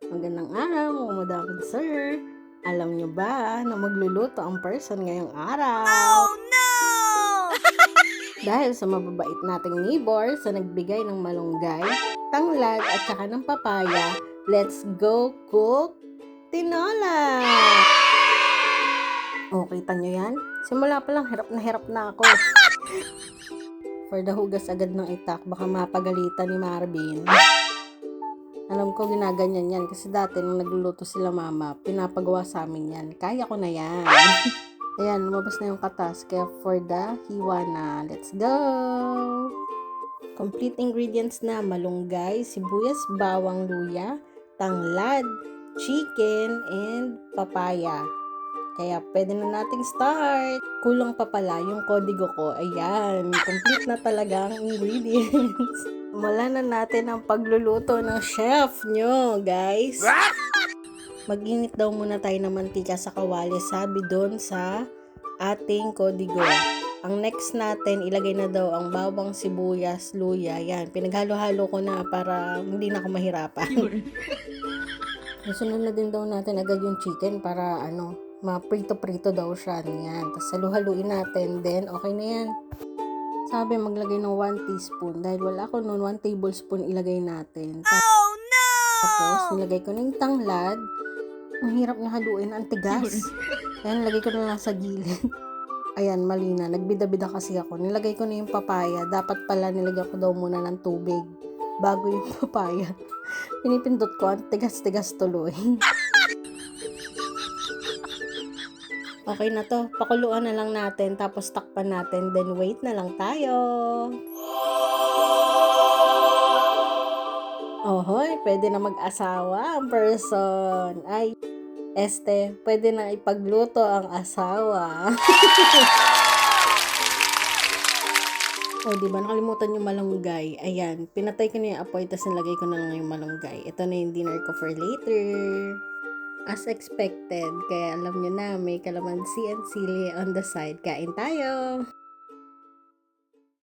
Magandang araw, mga madaming sir. Alam nyo ba na magluluto ang person ngayong araw? Oh no! Dahil sa mababait nating neighbor sa nagbigay ng malunggay, tanglad at saka ng papaya, let's go cook tinola! O, kita nyo yan? Simula pa lang, hirap na ako. For the hugas agad ng itak, baka mapagalitan ni Marvin. Alam ko ginaganyan yan kasi dati nung nagluluto sila mama, pinapagawa sa amin yan. Kaya ko na yan. Ayan, lumabas na yung katas. Kaya for the hiwa na, let's go! Complete ingredients na malunggay, sibuyas, bawang, luya, tanglad, chicken, and papaya. Kaya pwede na nating start. Kulang pa pala yung kodigo ko. Ayan, complete na talaga ang ingredients. Wala na natin ang pagluluto ng chef nyo, guys. Mag-init daw muna tayo ng mantika sa kawali, sabi doon sa ating kodigo. Ang next natin, ilagay na daw ang bawang, sibuyas, luya. Yan, pinaghalo-halo ko na para hindi na ako mahirapan. Nasunod na din daw natin agad yung chicken para ma-prito-prito daw siya. Yan. Tapos halu-haluin natin. Then, okay na yan. Sabi maglagay ng 1 teaspoon. Dahil wala ako noon, 1 tablespoon ilagay natin. Oh no! Tapos, nilagay ko na yung tanglad. Ang hirap na haluin. Ang tigas. Ayan, nilagay ko na lang sa gilid. Ayan, mali na. Nagbida-bida kasi ako. Nilagay ko na yung papaya. Dapat pala nilagay ko daw muna ng tubig bago yung papaya. Pinipindot ko. Ang tigas-tigas tuloy. Okay na to. Pakuluan na lang natin. Tapos takpan natin. Then wait na lang tayo. Ohoy, pwede na mag-asawa ang person. Ay, pwede na ipagluto ang asawa. O, diba? Nakalimutan yung malunggay. Ayan, pinatay ko na yung apoy, tapos nilagay ko na lang yung malunggay. Ito na yung dinner ko for later. As expected, kaya alam nyo na, may calamansi and sili on the side. Kain tayo!